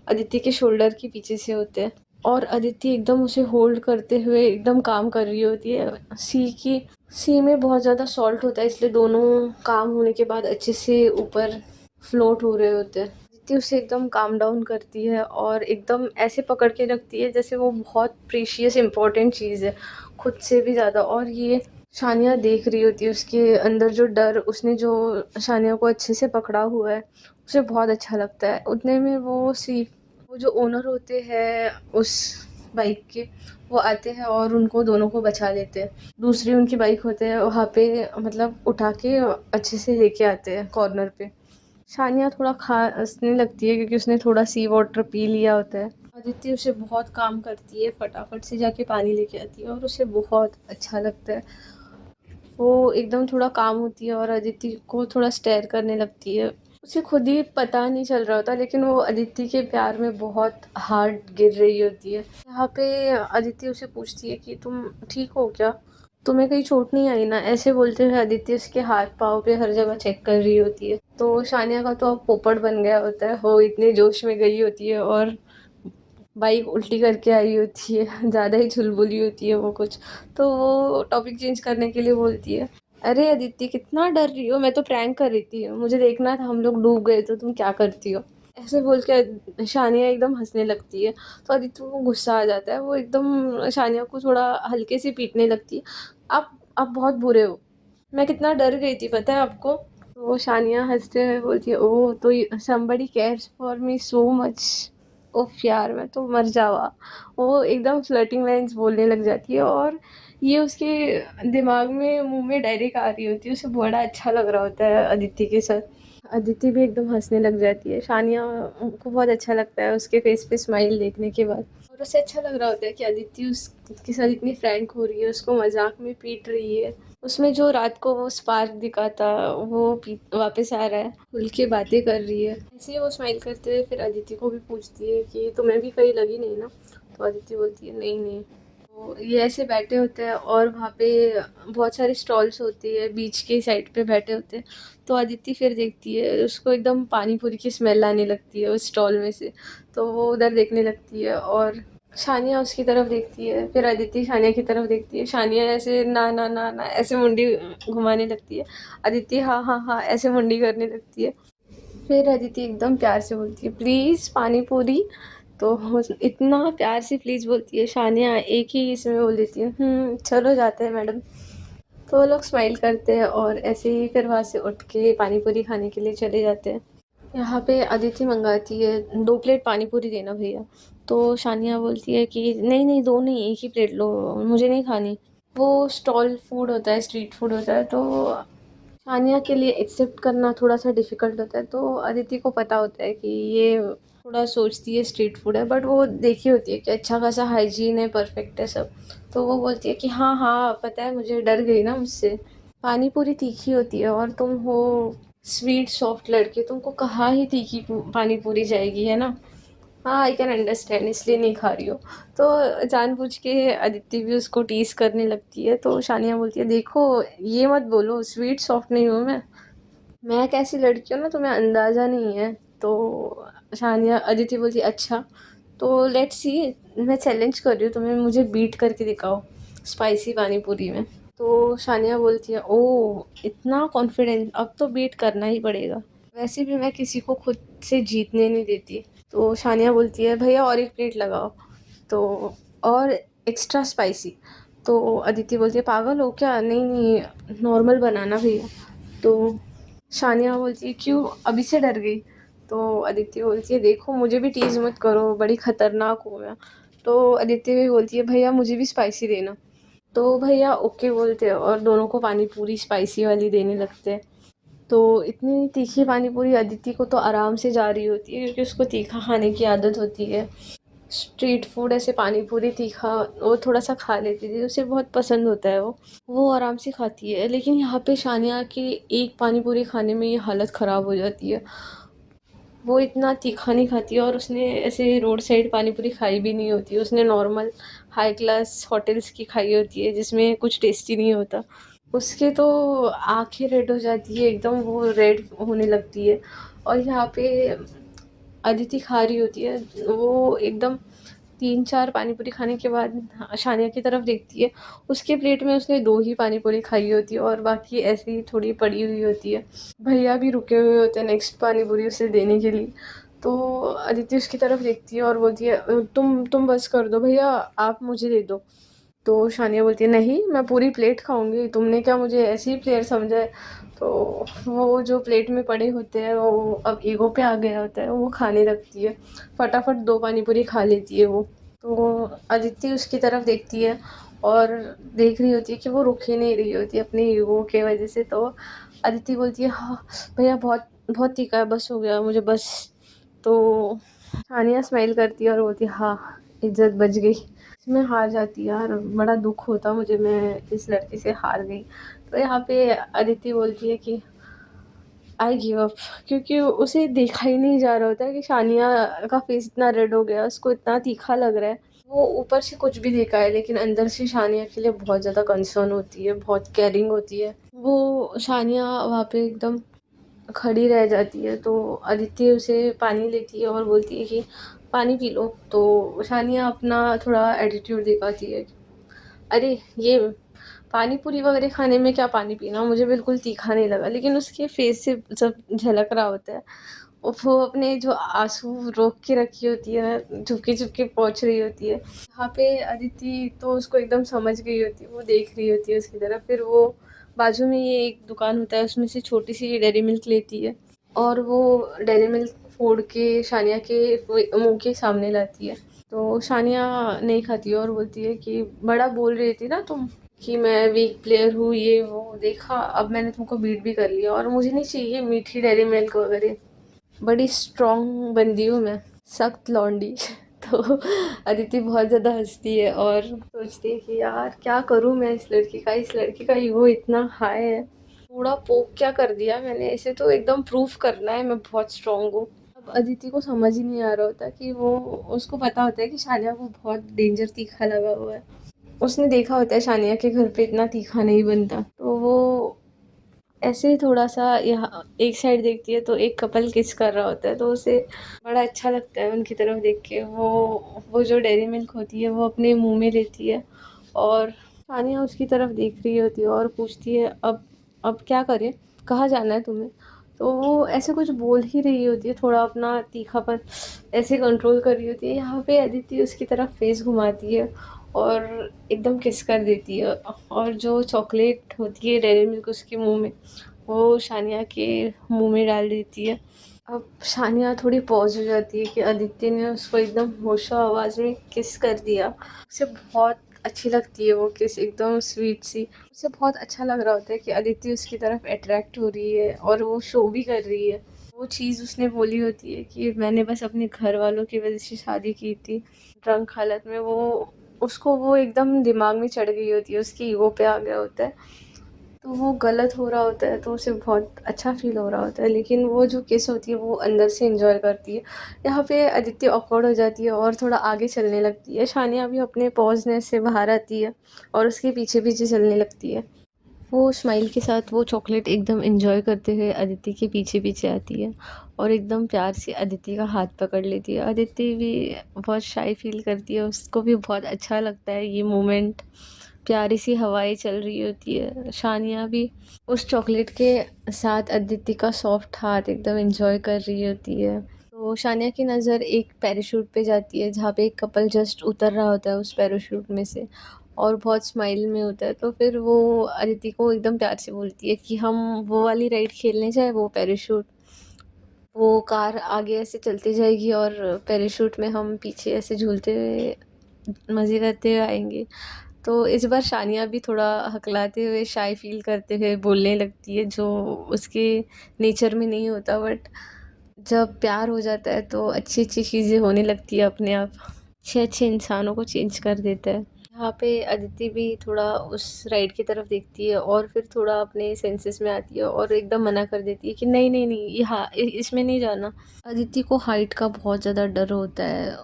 Speaker 1: अदिति के शोल्डर के पीछे से होते हैं और अदिति एकदम उसे होल्ड करते हुए एकदम काम कर रही होती है। सी में बहुत ज़्यादा सॉल्ट होता है, इसलिए दोनों काम होने के बाद अच्छे से ऊपर फ्लोट हो रहे होते हैं। अदिति उसे एकदम काम डाउन करती है और एकदम ऐसे पकड़ के रखती है जैसे वो बहुत प्रीशियस इंपॉर्टेंट चीज़ है, खुद से भी ज़्यादा। और ये शानिया देख रही होती है, उसके अंदर जो डर, उसने जो शानिया को अच्छे से पकड़ा हुआ है, उसे बहुत अच्छा लगता है। उतने में वो जो ओनर होते हैं उस बाइक के, वो आते हैं और उनको दोनों को बचा लेते हैं। दूसरी उनकी बाइक होते हैं वहाँ पे, मतलब उठा के अच्छे से लेके आते हैं कॉर्नर पे। शानिया थोड़ा खांसने लगती है क्योंकि उसने थोड़ा सी वाटर पी लिया होता है। अदिति उसे बहुत काम करती है, फटाफट से जाके पानी लेके आती है और उसे बहुत अच्छा लगता है। वो एकदम थोड़ा काम होती है और अदिति को थोड़ा स्टेयर करने लगती है। उसे खुद ही पता नहीं चल रहा होता, लेकिन वो अदिति के प्यार में बहुत हार्ड गिर रही होती है। यहाँ पे अदिति उसे पूछती है कि तुम ठीक हो क्या, तुम्हें कहीं चोट नहीं आई ना, ऐसे बोलते हुए अदिति उसके हाथ पाँव पे हर जगह चेक कर रही होती है। तो शानिया का तो अब पोपट बन गया होता है, वो इतने जोश में गई होती है और बाइक उल्टी करके आई होती है, ज़्यादा ही चुलबुली होती है वो कुछ। तो वो टॉपिक चेंज करने के लिए बोलती है, अरे अदिति कितना डर रही हो, मैं तो प्रैंक कर रही थी, मुझे देखना था हम लोग डूब गए तो तुम क्या करती हो। ऐसे बोल के शानिया एकदम हंसने लगती है। तो अदिति को गुस्सा आ जाता है, वो एकदम शानिया को थोड़ा हल्के से पीटने लगती है। आप बहुत बुरे हो, मैं कितना डर गई थी पता है आपको। तो वो शानिया हंसते हुए बोलती है, ओह तो somebody cares for me so much, उफ यार मैं तो मर जावा। वो एकदम फ्लर्टिंग लाइंस बोलने लग जाती है और ये उसके दिमाग में मुंह में डायरेक्ट आ रही होती है, उसे बड़ा अच्छा लग रहा होता है अदिति के साथ। अदिति भी एकदम हंसने लग जाती है, शानिया को बहुत अच्छा लगता है उसके फेस पे स्माइल देखने के बाद। और उसे अच्छा लग रहा होता है कि अदिति उसके साथ इतनी फ्रैंक हो रही है, उसको मजाक में पीट रही है। उसमें जो रात को वो स्पार्क दिखा था वो वापस आ रहा है, खुल के बातें कर रही है। ऐसे ही वो स्माइल करते हुए फिर अदिति को भी पूछती है कि तुम्हें भी कहीं लगी नहीं ना। तो अदिति बोलती है, नहीं नहीं। तो ये ऐसे बैठे होते हैं और वहाँ पे बहुत सारी स्टॉल्स होती है, बीच के साइड पे बैठे होते हैं। तो अदिति फिर देखती है, उसको एकदम पानी पूरी की स्मेल आने लगती है उस स्टॉल में से। तो वो उधर देखने लगती है और शानिया उसकी तरफ देखती है, फिर अदिति शानिया की तरफ देखती है। शानिया ऐसे ना ना ना ना ऐसे मुंडी घुमाने लगती है। अदिति हाँ हाँ हाँ ऐसे मुंडी करने लगती है। फिर अदिति एकदम प्यार से बोलती है प्लीज़ पानी पूरी। तो इतना प्यार से प्लीज़ बोलती है, शानिया एक ही इसमें बोल देती है चलो जाते हैं मैडम। तो वो लोग स्माइल करते हैं और ऐसे ही फिर वहाँ से उठ के पानी पूरी खाने के लिए चले जाते हैं। यहाँ पे अदिति मंगाती है 2 प्लेट पानी पूरी देना भैया। तो शानिया बोलती है कि नहीं नहीं, 2 नहीं, एक ही प्लेट लो, मुझे नहीं खानी। वो स्टॉल फूड होता है, स्ट्रीट फूड होता है, तो सानिया के लिए एक्सेप्ट करना थोड़ा सा डिफ़िकल्ट होता है। तो अदिति को पता होता है कि ये थोड़ा सोचती है स्ट्रीट फूड है, बट वो देखी होती है कि अच्छा खासा हाइजीन है, परफेक्ट है सब। तो वो बोलती है कि हाँ हाँ पता है मुझे, डर गई ना मुझसे। पानी पूरी तीखी होती है और तुम हो स्वीट सॉफ्ट लड़के, तुमको कहाँ ही तीखी पानी पूरी जाएगी, है ना। हाँ आई कैन अंडरस्टैंड, इसलिए नहीं खा रही हो। तो जानबूझ के अदिति भी उसको टीज करने लगती है। तो शानिया बोलती है देखो ये मत बोलो, स्वीट सॉफ्ट नहीं हूँ मैं कैसी लड़की हूँ ना तुम्हें अंदाज़ा नहीं है। तो शानिया अदिति बोलती है अच्छा, तो लेट्स सी, मैं चैलेंज कर रही हूँ तुम्हें, मुझे बीट करके दिखाओ स्पाइसी पानी पूरी में। तो शानिया बोलती है ओह इतना कॉन्फिडेंस, अब तो बीट करना ही पड़ेगा, वैसे भी मैं किसी को खुद से जीतने नहीं देती। तो शानिया बोलती है भैया और एक प्लेट लगाओ, तो और एक्स्ट्रा स्पाइसी। तो अदिति बोलती है पागल हो क्या, नहीं नहीं नॉर्मल बनाना भैया। तो शानिया बोलती है क्यों, अभी से डर गई। तो अदिति बोलती है देखो मुझे भी टीज मत करो, बड़ी खतरनाक हूँ मैं। तो अदिति भी बोलती है भैया मुझे भी स्पाइसी देना। तो भैया ओके बोलते हैं और दोनों को पानी पूरी स्पाइसी वाली देने लगते हैं। तो इतनी तीखी पानी पूरी अदिति को तो आराम से जा रही होती है, क्योंकि उसको तीखा खाने की आदत होती है। स्ट्रीट फूड ऐसे पानी पूरी तीखा वो थोड़ा सा खा लेती थी, उसे बहुत पसंद होता है वो आराम से खाती है। लेकिन यहाँ पे शानिया की एक पानी पूरी खाने में ये हालत ख़राब हो जाती है। वो इतना तीखा नहीं खाती है और उसने ऐसे रोड साइड पानी पूरी खाई भी नहीं होती है, उसने नॉर्मल हाई क्लास होटल्स की खाई होती है जिसमें कुछ टेस्टी नहीं होता। उसके तो आंखें रेड हो जाती है एकदम, वो रेड होने लगती है। और यहाँ पे अदिति खा रही होती है, वो एकदम 3-4 पानी पूरी खाने के बाद शानिया की तरफ देखती है। उसके प्लेट में उसने 2 ही पानी पूरी खाई होती है और बाकी ऐसे ही थोड़ी पड़ी हुई होती है। भैया भी रुके हुए होते हैं नेक्स्ट पानी पूरी उसे देने के लिए। तो अदिति उसकी तरफ देखती है और बोलती है तुम बस कर दो भैया, आप मुझे दे दो। तो शानिया बोलती है नहीं मैं पूरी प्लेट खाऊंगी, तुमने क्या मुझे ऐसे ही प्लेयर समझा है। तो वो जो प्लेट में पड़े होते हैं वो अब ईगो पे आ गया होता है, वो खाने लगती है। फटाफट 2 पानी पूरी खा लेती है वो। तो अदिति उसकी तरफ देखती है और देख रही होती है कि वो रुक ही नहीं रही होती अपने ईगो के वजह से। तो अदिति बोलती है हाँ भैया बहुत बहुत तीखा है, बस हो गया मुझे बस। तो सानिया स्माइल करती है और बोलती है हाँ इज्जत बच गई। इसमें हार जाती है यार, बड़ा दुख होता मुझे, मैं इस लड़के से हार गई। तो यहाँ पे अदिति बोलती है कि आई गिव अप, क्योंकि उसे देखा ही नहीं जा रहा होता है कि शानिया का फेस इतना रेड हो गया, उसको इतना तीखा लग रहा है। वो ऊपर से कुछ भी देखा है लेकिन अंदर से शानिया के लिए बहुत ज़्यादा कंसर्न होती है, बहुत केयरिंग होती है वो। शानिया वहाँ पे एकदम खड़ी रह जाती है। तो अदिति उसे पानी लेती है और बोलती है कि पानी पी लो। तो शानिया अपना थोड़ा एटीट्यूड दिखाती है, अरे ये पानी पूरी वगैरह खाने में क्या पानी पीना, मुझे बिल्कुल तीखा नहीं लगा। लेकिन उसके फेस से सब झलक रहा होता है, और वो अपने जो आंसू रोक के रखी होती है ना, चुपके चुपके पहुंच रही होती है। यहाँ पे अदिति तो उसको एकदम समझ गई होती है, वो देख रही होती है उसकी तरफ। फिर वो बाजू में ये एक दुकान होता है, उसमें से छोटी सी डेयरी मिल्क लेती है और वो डेयरी मिल्क फोड़ के शानिया के मुंह के सामने लाती है। तो शानिया नहीं खाती है और बोलती है कि बड़ा बोल रही थी ना तुम कि मैं वीक प्लेयर हूँ, ये वो देखा, अब मैंने तुमको बीट भी कर लिया और मुझे नहीं चाहिए मीठी डेयरी मिल्क वगैरह, बड़ी स्ट्रॉन्ग बंदी हूँ मैं, सख्त लौंडी। तो अदिति बहुत ज़्यादा हंसती है और सोचती है कि यार क्या करूँ मैं, इस लड़की का ईगो इतना हाई है, थोड़ा पोक क्या कर दिया मैंने, इसे तो एकदम प्रूफ करना है मैं बहुत स्ट्रांग हूँ। अब अदिति को समझ ही नहीं आ रहा होता कि वो, उसको पता होता है कि शानिया को बहुत डेंजर तीखा लगा हुआ है। उसने देखा होता है शानिया के घर पे इतना तीखा नहीं बनता, तो वो ऐसे ही थोड़ा सा यहाँ एक साइड देखती है तो एक कपल किस कर रहा होता है, तो उसे बड़ा अच्छा लगता है उनकी तरफ देख के। वो जो डेयरी मिल्क होती है वो अपने मुंह में लेती है, और सानिया उसकी तरफ देख रही होती है और पूछती है, अब क्या करें, कहाँ जाना है तुम्हें? तो वो ऐसे कुछ बोल ही रही होती है, थोड़ा अपना तीखापन ऐसे कंट्रोल कर रही होती है। यहाँ पे अदिति उसकी तरफ फेस घुमाती है और एकदम किस कर देती है, और जो चॉकलेट होती है डेयरी मिल्क उसके मुंह में, वो शानिया के मुंह में डाल देती है। अब शानिया थोड़ी पॉज हो जाती है कि अदिति ने उसको एकदम होशो आवाज़ में किस कर दिया। उसे बहुत अच्छी लगती है वो किस, एकदम स्वीट सी। उसे बहुत अच्छा लग रहा होता है कि अदिति उसकी तरफ अट्रैक्ट हो रही है और वो शो भी कर रही है। वो चीज़ उसने बोली होती है कि मैंने बस अपने घर वालों की वजह से शादी की थी, ड्रंक हालत में। वो उसको वो एकदम दिमाग में चढ़ गई होती है, उसकी ईगो पे आ गया होता है, तो वो गलत हो रहा होता है, तो उसे बहुत अच्छा फील हो रहा होता है। लेकिन वो जो किस होती है वो अंदर से एंजॉय करती है। यहाँ पे अदिति ऑकवर्ड हो जाती है और थोड़ा आगे चलने लगती है। शानिया भी अपने पॉजनेस से बाहर आती है और उसके पीछे पीछे चलने लगती है। वो स्माइल के साथ वो चॉकलेट एकदम एंजॉय करते हुए अदिति के पीछे पीछे आती है और एकदम प्यार से अदिति का हाथ पकड़ लेती है। अदिति भी बहुत शाई फील करती है, उसको भी बहुत अच्छा लगता है ये मोमेंट। प्यारी सी हवाएं चल रही होती है, शानिया भी उस चॉकलेट के साथ अदिति का सॉफ्ट हाथ एकदम एंजॉय कर रही होती है। तो शानिया की नज़र एक पैराशूट पे जाती है जहाँ पे एक कपल जस्ट उतर रहा होता है उस पैराशूट में से, और बहुत स्माइल में होता है। तो फिर वो अदिति को एकदम प्यार से बोलती है कि हम वो वाली राइड खेलने जाए, वो पैराशूट। वो कार आगे ऐसे चलती जाएगी और पैराशूट में हम पीछे ऐसे झूलते हुए मज़े करते हुए आएंगे। तो इस बार शानिया भी थोड़ा हकलाते हुए शाय फील करते हुए बोलने लगती है, जो उसके नेचर में नहीं होता, बट जब प्यार हो जाता है तो अच्छी अच्छी चीज़ें होने लगती है अपने आप। अच्छे अच्छे इंसानों को चेंज कर देता है। यहाँ पे अदिति भी थोड़ा उस राइड की तरफ देखती है और फिर थोड़ा अपने सेंसेस में आती है और एकदम मना कर देती है कि नहीं नहीं नहीं, यहाँ इसमें नहीं जाना। अदिति को हाइट का बहुत ज़्यादा डर होता है।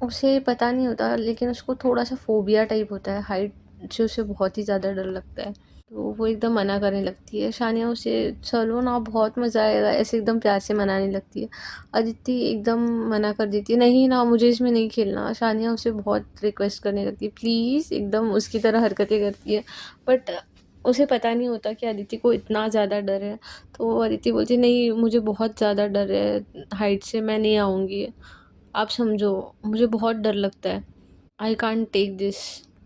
Speaker 1: उसे पता नहीं होता, लेकिन उसको थोड़ा सा फोबिया टाइप होता है हाइट से, उसे बहुत ही ज़्यादा डर लगता है। तो वो एकदम मना करने लगती है। शानिया उसे चलो ना, बहुत मज़ा आएगा, ऐसे एकदम प्यार से मनाने लगती है। अदिति एकदम मना कर देती है, नहीं ना मुझे इसमें नहीं खेलना। शानिया उसे बहुत रिक्वेस्ट करने लगती है, प्लीज़, एकदम उसकी तरह हरकतें करती है। बट उसे पता नहीं होता कि अदिति को इतना ज़्यादा डर है। तो अदिति बोलती है, नहीं मुझे बहुत ज़्यादा डर है हाइट से, मैं नहीं आऊँगी, आप समझो, मुझे बहुत डर लगता है, आई कांट टेक दिस।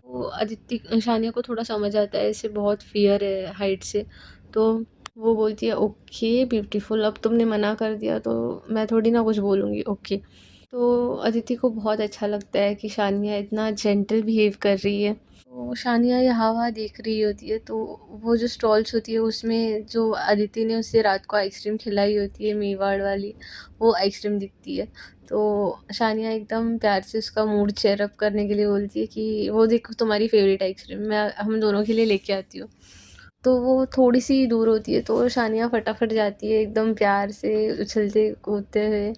Speaker 1: वो अदिति शानिया को थोड़ा समझ आता है इसे बहुत फियर है हाइट से। तो वो बोलती है, ओके ब्यूटीफुल, अब तुमने मना कर दिया तो मैं थोड़ी ना कुछ बोलूँगी, ओके। तो अदिति को बहुत अच्छा लगता है कि शानिया इतना जेंटल बिहेव कर रही है। तो शानिया ये हवा देख रही होती है, तो वो जो स्टॉल्स होती है उसमें जो अदिति ने उसे रात को आइसक्रीम खिलाई होती है मेवाड़ वाली, वो आइसक्रीम दिखती है। तो शानिया एकदम प्यार से उसका मूड चेयर अप करने के लिए बोलती है कि वो देखो तुम्हारी फेवरेट आइसक्रीम, मैं हम दोनों के लिए लेके आती हूँ। तो वो थोड़ी सी दूर होती है, तो शानिया फटाफट जाती है एकदम प्यार से उछलते कूदते हुए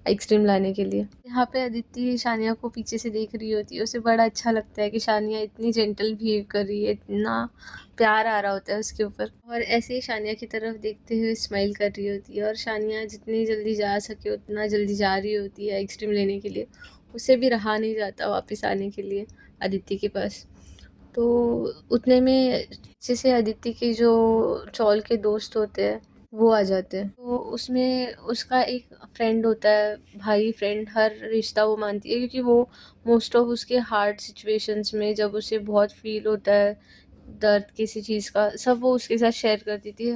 Speaker 1: आइसक्रीम लाने के लिए। यहाँ पे अदिति शानिया को पीछे से देख रही होती है, उसे बड़ा अच्छा लगता है कि शानिया इतनी जेंटल बिहेव कर रही है, इतना प्यार आ रहा होता है उसके ऊपर। और ऐसे ही शानिया की तरफ देखते हुए स्माइल कर रही होती है, और शानिया जितनी जल्दी जा सके उतना जल्दी जा रही होती है आइसक्रीम लेने के लिए। उसे भी रहा नहीं जाता वापस आने के लिए अदिति के पास। तो उतने में जैसे अदिति के जो चौल के दोस्त होते हैं वो आ जाते हैं। तो उसमें उसका एक फ्रेंड होता है, भाई फ्रेंड, हर रिश्ता वो मानती है, क्योंकि वो मोस्ट ऑफ उसके हार्ड सिचुएशंस में जब उसे बहुत फील होता है दर्द किसी चीज़ का, सब वो उसके साथ शेयर करती थी।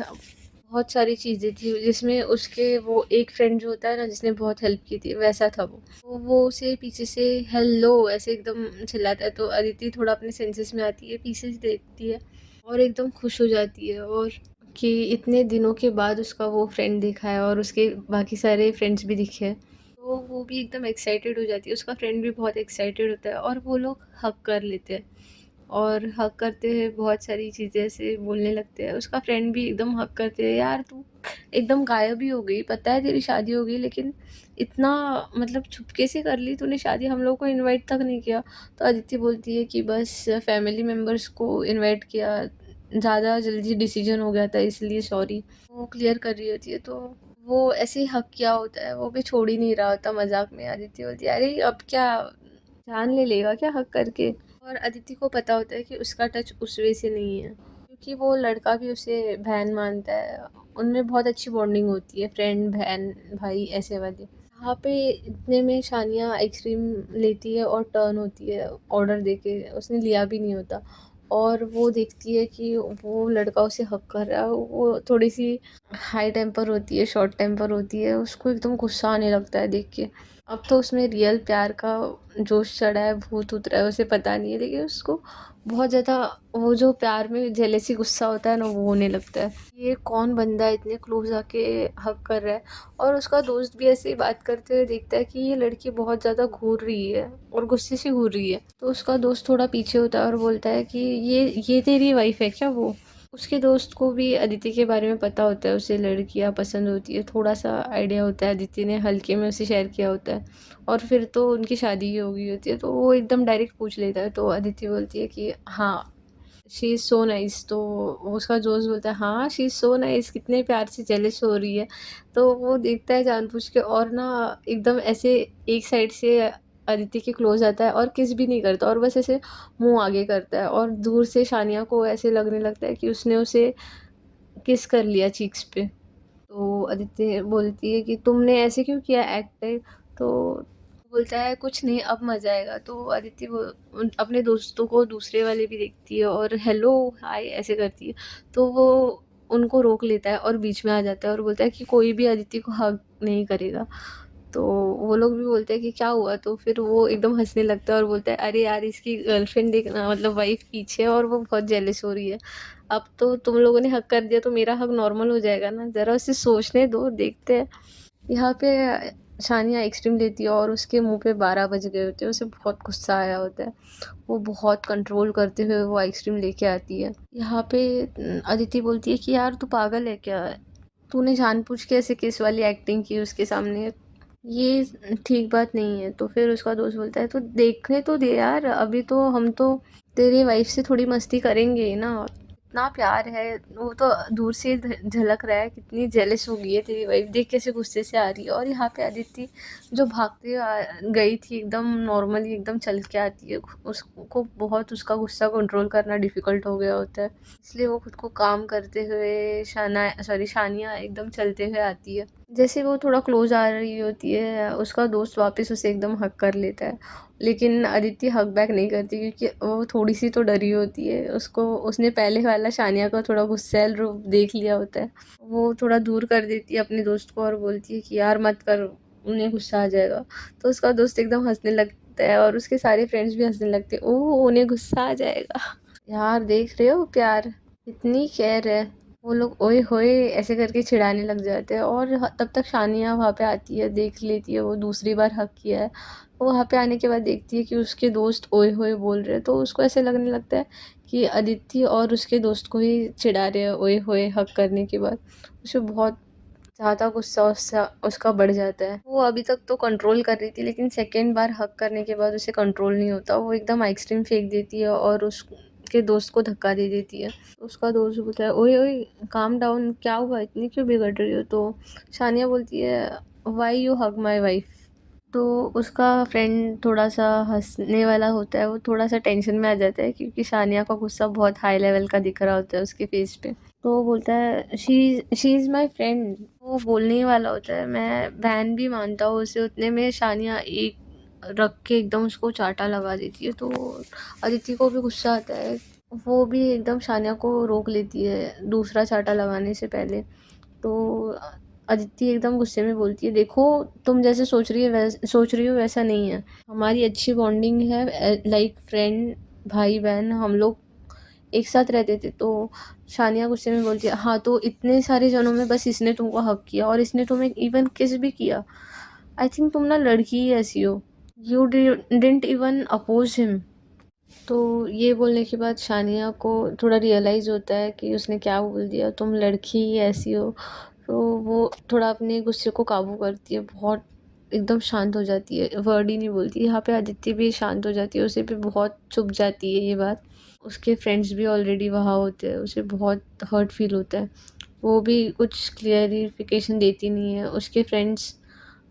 Speaker 1: बहुत सारी चीज़ें थी जिसमें उसके वो एक फ्रेंड जो होता है ना जिसने बहुत हेल्प की थी, वैसा था वो। तो वो उसे पीछे से हेलो ऐसे एकदम चिल्लाता है, तो अदिति थोड़ा अपने सेंसेस में आती है, पीछे से देखती है और एकदम खुश हो जाती है, और कि इतने दिनों के बाद उसका वो फ्रेंड दिखा है और उसके बाकी सारे फ्रेंड्स भी दिखे हैं। तो वो भी एकदम एक्साइटेड हो जाती है, उसका फ्रेंड भी बहुत एक्साइटेड होता है, और वो लोग हग कर लेते हैं और हग करते हुए बहुत सारी चीज़ें ऐसे बोलने लगते हैं। उसका फ्रेंड भी एकदम हग करते हैं, यार तू एकदम गायब ही हो गई, पता है तेरी शादी हो गई लेकिन इतना मतलब चुपके से कर ली तूने शादी, हम लोग को इनवाइट तक नहीं किया। तो अदिति बोलती है कि बस फैमिली मेम्बर्स को इनवाइट किया, ज़्यादा जल्दी डिसीजन हो गया था इसलिए सॉरी। वो क्लियर कर रही होती है तो वो ऐसे ही हक किया होता है, वो भी छोड़ ही नहीं रहा होता मजाक में। अदिति बोलती है अरे अब क्या जान ले लेगा क्या हक करके। और अदिति को पता होता है कि उसका टच उस वे से नहीं है, क्योंकि वो लड़का भी उसे बहन मानता है, उनमें बहुत अच्छी बॉन्डिंग होती है, फ्रेंड बहन भाई ऐसे वाली। यहाँ पे इतने में शानिया आइसक्रीम लेती है और टर्न होती है ऑर्डर देके, उसने लिया भी नहीं होता, और वो देखती है कि वो लड़का उसे हक कर रहा है। वो थोड़ी सी हाई टेम्पर होती है, शॉर्ट टेम्पर होती है, उसको एकदम गुस्सा आने लगता है देख के। अब तो उसमें रियल प्यार का जोश चढ़ा है, भूत उतरा है, उसे पता नहीं है, लेकिन उसको बहुत ज़्यादा वो जो प्यार में जेलेसी गुस्सा होता है ना, वो होने लगता है। ये कौन बंदा इतने क्लोज आके हक कर रहा है। और उसका दोस्त भी ऐसे ही बात करते हुए देखता है कि ये लड़की बहुत ज़्यादा घूर रही है और गुस्से से घूर रही है। तो उसका दोस्त थोड़ा पीछे होता है और बोलता है कि ये तेरी वाइफ है क्या वो। उसके दोस्त को भी अदिति के बारे में पता होता है, उसे लड़कियां पसंद होती है, थोड़ा सा आइडिया होता है, अदिति ने हल्के में उसे शेयर किया होता है। और फिर तो उनकी शादी ही हो गई होती है, तो वो एकदम डायरेक्ट पूछ लेता है। तो अदिति बोलती है कि हाँ शी इज़ सो नाइस। तो उसका दोस्त बोलता है हाँ शी इज़ सो नाइस, कितने प्यार से जेलस हो रही है। तो वो देखता है जानबूझ के और ना एकदम ऐसे एक साइड से अदिति के क्लोज आता है और किस भी नहीं करता, और बस ऐसे मुंह आगे करता है, और दूर से शानिया को ऐसे लगने लगता है कि उसने उसे किस कर लिया चीक्स पे। तो अदिति बोलती है कि तुमने ऐसे क्यों किया एक्ट टाइप। तो बोलता है कुछ नहीं अब मजा आएगा। तो अदिति वो अपने दोस्तों को दूसरे वाले भी देखती है और हेलो हाय ऐसे करती है। तो वो उनको रोक लेता है और बीच में आ जाता है और बोलता है कि कोई भी अदिति को हग नहीं करेगा। तो वो लोग भी बोलते हैं कि क्या हुआ। तो फिर वो एकदम हंसने लगता है और बोलता है अरे यार इसकी गर्लफ्रेंड देखना, मतलब वाइफ पीछे है और वो बहुत जेलस हो रही है। अब तो तुम लोगों ने हक कर दिया तो मेरा हक नॉर्मल हो जाएगा ना, ज़रा उसे सोचने दो, देखते हैं। यहाँ पे शानिया आइसक्रीम लेती है और उसके मुंह पे 12 बज गए होते हैं, उसे बहुत गुस्सा आया होता है। वो बहुत कंट्रोल करते हुए वो आइसक्रीम लेके आती है। यहाँ पे अदिति बोलती है कि यार तू पागल है क्या, तूने जानबूझ के ऐसे किस वाली एक्टिंग की उसके सामने, ये ठीक बात नहीं है। तो फिर उसका दोस्त बोलता है तो देखने तो दे यार, अभी तो हम तो तेरी वाइफ से थोड़ी मस्ती करेंगे ही ना, इतना प्यार है। वो तो दूर से झलक रहा है कितनी जेलस हो गई है तेरी वाइफ, देख कैसे गुस्से से आ रही है। और यहाँ पे अदिति जो भागते हुए गई थी एकदम नॉर्मली एकदम चल के आती है, उसको बहुत उसका गुस्सा कंट्रोल करना डिफिकल्ट हो गया होता है, इसलिए वो खुद को काम करते हुए शानिया एकदम चलते हुए आती है। जैसे वो थोड़ा क्लोज आ रही होती है, उसका दोस्त वापस उसे एकदम हक कर लेता है, लेकिन अदिति हक बैक नहीं करती क्योंकि वो थोड़ी सी तो डरी होती है। उसको उसने पहले वाला शानिया का थोड़ा गुस्सैल रूप देख लिया होता है। वो थोड़ा दूर कर देती है अपने दोस्त को और बोलती है कि यार मत कर, उन्हें गुस्सा आ जाएगा। तो उसका दोस्त एकदम हंसने लगता है और उसके सारे फ्रेंड्स भी हंसने लगते हैं, ओह उन्हें गुस्सा आ जाएगा। यार देख रहे हो प्यार, इतनी केयर है। वो लोग ओए होए ऐसे करके चिढ़ाने लग जाते हैं, और तब तक शानिया वहाँ पे आती है, देख लेती है वो दूसरी बार हक किया है। वो वहाँ पे आने के बाद देखती है कि उसके दोस्त ओए होए बोल रहे हैं, तो उसको ऐसे लगने लगता है कि अदिति और उसके दोस्त को ही चिढ़ा रहे हैं ओए होए हक करने के बाद। उसे बहुत ज़्यादा गुस्सा उसका बढ़ जाता है। वो अभी तक तो कंट्रोल कर रही थी, लेकिन सेकेंड बार हक करने के बाद उसे कंट्रोल नहीं होता, वो एकदम आइसक्रीम फेंक देती है और उसके दोस्त को धक्का दे देती है। तो उसका दोस्त बोलता है ओए ओए काम डाउन, क्या हुआ, इतनी क्यों बिगड़ रही हो। तो शानिया बोलती है why you hug my wife. तो उसका फ्रेंड थोड़ा सा हंसने वाला होता है, वो थोड़ा सा टेंशन में आ जाता है क्योंकि शानिया का गुस्सा बहुत हाई लेवल का दिख रहा होता है उसके फेस पे। तो वो बोलता है शी इज़ माई फ्रेंड। वो बोलने ही वाला होता है मैं बहन भी मानता हूँ उसे, उतने में शानिया एक रख के एकदम उसको चाटा लगा देती है। तो अदिति को भी गुस्सा आता है, वो भी एकदम शानिया को रोक लेती है दूसरा चाटा लगाने से पहले। तो अदिति एकदम गुस्से में बोलती है देखो तुम जैसे सोच रही हो वैसा नहीं है, हमारी अच्छी बॉन्डिंग है लाइक फ्रेंड भाई बहन, हम लोग एक साथ रहते थे। तो शानिया गुस्से में बोलती है हाँ तो इतने सारे जनों में बस इसने तुमको हक किया और इसने तुम्हें इवन किस भी किया, आई थिंक तुम ना लड़की ही ऐसी हो, you didn't even oppose him. तो ये बोलने के बाद शानिया को थोड़ा रियलाइज़ होता है कि उसने क्या बोल दिया, तुम लड़की ही ऐसी हो। तो वो थोड़ा अपने गुस्से को काबू करती है, बहुत एकदम शांत हो जाती है, वर्ड ही नहीं बोलती। यहाँ पे आदित्य भी शांत हो जाती है, उसे भी बहुत चुभ जाती है ये बात। उसके फ्रेंड्स भी ऑलरेडी वहाँ होते हैं, उसे बहुत हर्ट फील होता है। वो भी कुछ क्लियरिफिकेशन देती नहीं है। उसके फ्रेंड्स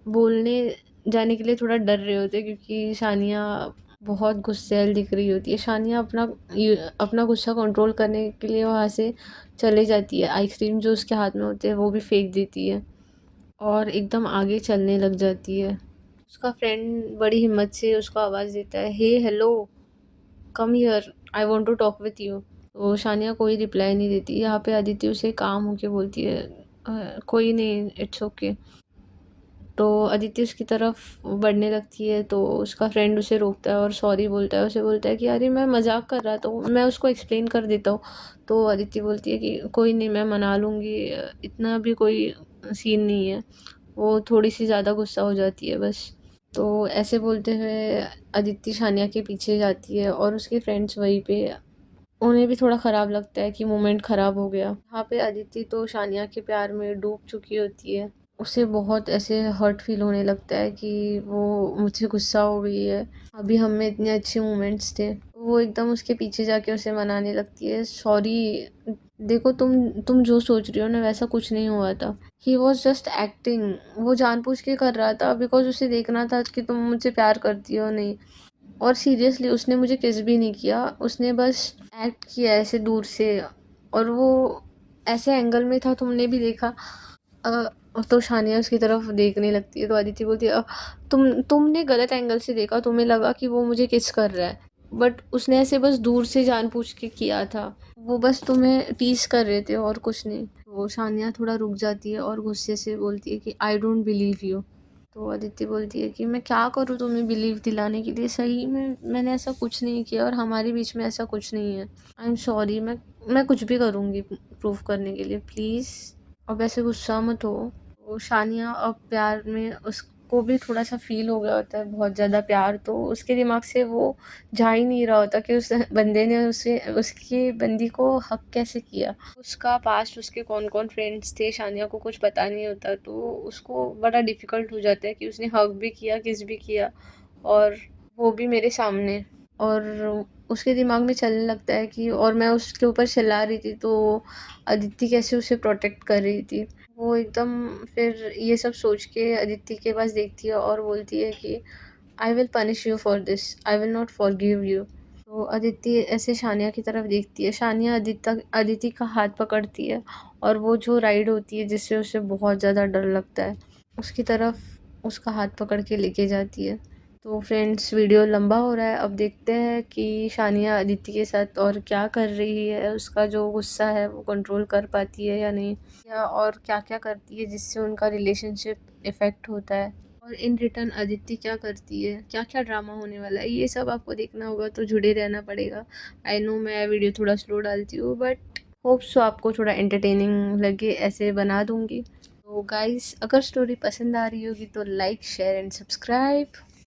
Speaker 1: बोलने जाने के लिए थोड़ा डर रहे होते हैं, क्योंकि शानिया बहुत गुस्सैल दिख रही होती है। शानिया अपना गुस्सा कंट्रोल करने के लिए वहाँ से चले जाती है। आइसक्रीम जो उसके हाथ में होते हैं वो भी फेंक देती है और एकदम आगे चलने लग जाती है। उसका फ्रेंड बड़ी हिम्मत से उसको आवाज़ देता है, hey hello, come here, I want to talk with you. तो शानिया कोई रिप्लाई नहीं देती। यहाँ पे अदिति उसे काम होके बोलती है, कोई नहीं, इट्स ओके। तो अदिति उसकी तरफ बढ़ने लगती है, तो उसका फ्रेंड उसे रोकता है और सॉरी बोलता है। उसे बोलता है कि अरे मैं मजाक कर रहा था, मैं उसको एक्सप्लेन कर देता हूँ। तो अदिति बोलती है कि कोई नहीं, मैं मना लूँगी, इतना भी कोई सीन नहीं है। वो थोड़ी सी ज़्यादा गुस्सा हो जाती है बस। तो ऐसे बोलते हुए अदिति शानिया के पीछे जाती है और उसके फ्रेंड्स वहीं पे, उन्हें भी थोड़ा ख़राब लगता है कि मोमेंट ख़राब हो गया। यहाँ पे अदिति तो शानिया के प्यार में डूब चुकी होती है। उसे बहुत ऐसे हर्ट फील होने लगता है कि वो मुझसे गुस्सा हो गई है, अभी हम में इतने अच्छे मोमेंट्स थे। वो एकदम उसके पीछे जाके उसे मनाने लगती है, सॉरी, देखो तुम जो सोच रही हो ना वैसा कुछ नहीं हुआ था, ही वॉज जस्ट एक्टिंग। वो जानबूझ के कर रहा था बिकॉज उसे देखना था कि तुम मुझे प्यार करती हो नहीं। और सीरियसली उसने मुझे किस भी नहीं किया, उसने बस एक्ट किया ऐसे दूर से, और वो ऐसे एंगल में था, तुमने भी देखा। अ, तो शानिया उसकी तरफ देखने लगती है, तो अदिति बोलती है, तुमने गलत एंगल से देखा, तुम्हें लगा कि वो मुझे किस कर रहा है, बट उसने ऐसे बस दूर से जानबूझ के किया था, वो बस तुम्हें टीज कर रहे थे और कुछ नहीं। तो शानिया थोड़ा रुक जाती है और गुस्से से बोलती है कि आई डोंट बिलीव यू। तो अदिति बोलती है कि मैं क्या करूँ तुम्हें बिलीव दिलाने के लिए, सही में मैंने ऐसा कुछ नहीं किया और हमारे बीच में ऐसा कुछ नहीं है। आई एम सॉरी, मैं कुछ भी करूँगी प्रूफ करने के लिए, प्लीज़ अब ऐसे गुस्सा मत हो। वो शानिया अब प्यार में उसको भी थोड़ा सा फील हो गया होता है, बहुत ज़्यादा प्यार, तो उसके दिमाग से वो जा ही नहीं रहा होता कि उस बंदे ने उसे उसकी बंदी को हक कैसे किया। उसका पास्ट, उसके कौन कौन फ्रेंड्स थे, शानिया को कुछ पता नहीं होता, तो उसको बड़ा डिफ़िकल्ट हो जाता है कि उसने हक भी किया, किस भी किया, और वो भी मेरे सामने। और उसके दिमाग में चलने लगता है कि और मैं उसके ऊपर चिल्ला रही थी, तो अदिति कैसे उसे प्रोटेक्ट कर रही थी। वो एकदम फिर ये सब सोच के अदिति के पास देखती है और बोलती है कि I will punish you for this, I will not forgive you. तो अदिति ऐसे शानिया की तरफ देखती है, शानिया अदिति का हाथ पकड़ती है और वो जो राइड होती है जिससे उसे बहुत ज़्यादा डर लगता है, उसकी तरफ उसका हाथ पकड़ के लेके जाती है। तो फ्रेंड्स, वीडियो लंबा हो रहा है, अब देखते हैं कि शानिया अदिति के साथ और क्या कर रही है, उसका जो गुस्सा है वो कंट्रोल कर पाती है या नहीं, या और क्या क्या करती है जिससे उनका रिलेशनशिप इफ़ेक्ट होता है, और इन रिटर्न अदिति क्या करती है, क्या क्या ड्रामा होने वाला है, ये सब आपको देखना होगा, तो जुड़े रहना पड़ेगा। आई नो मैं वीडियो थोड़ा स्लो डालती हूँ, बट होप सो आपको थोड़ा एंटरटेनिंग लगे, ऐसे बना दूँगी। तो गाइस, अगर स्टोरी पसंद आ रही होगी तो लाइक, शेयर एंड सब्सक्राइब।